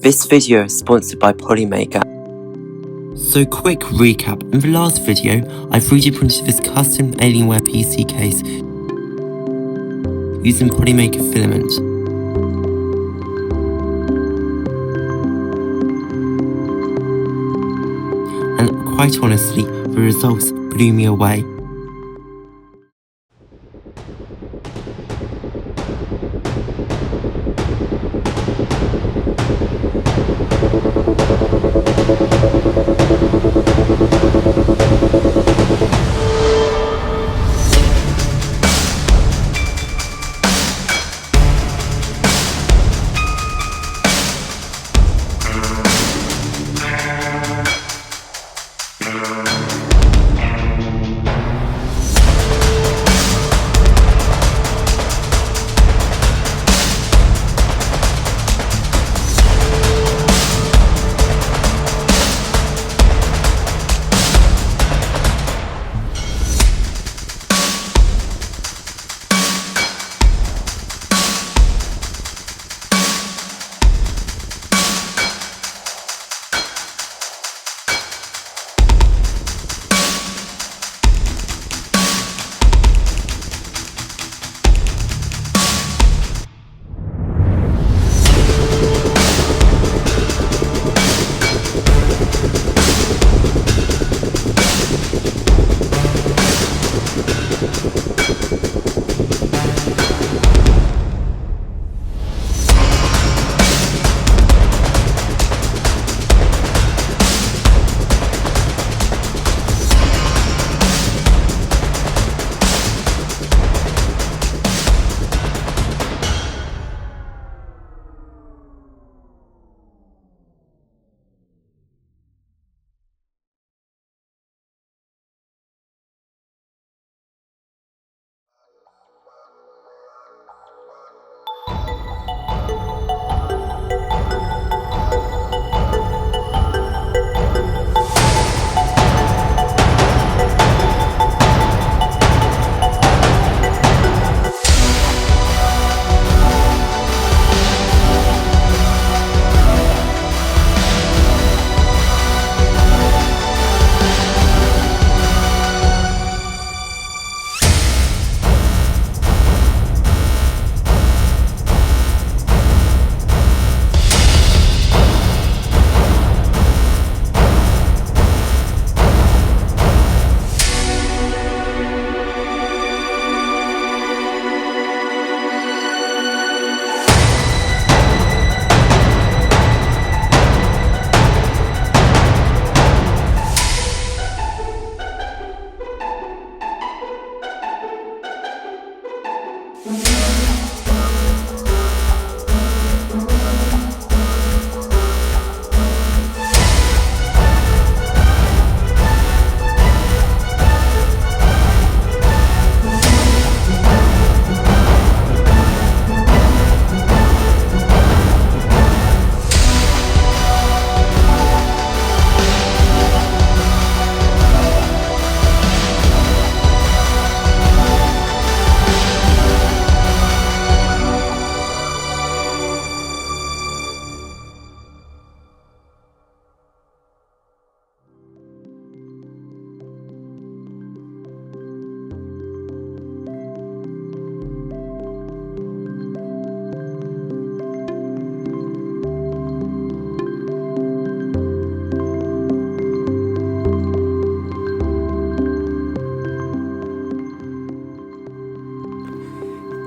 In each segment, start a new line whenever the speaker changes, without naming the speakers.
This video is sponsored by Polymaker. So quick recap, in the last video I 3D printed this custom Alienware PC case using Polymaker filament. And quite honestly, the results blew me away.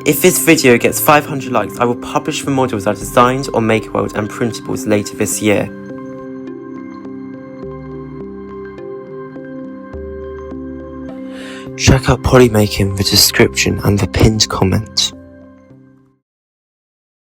If this video gets 500 likes, I will publish the models I designed on MakerWorld and Printables later this year. Check out Polymaker in the description and the pinned comment.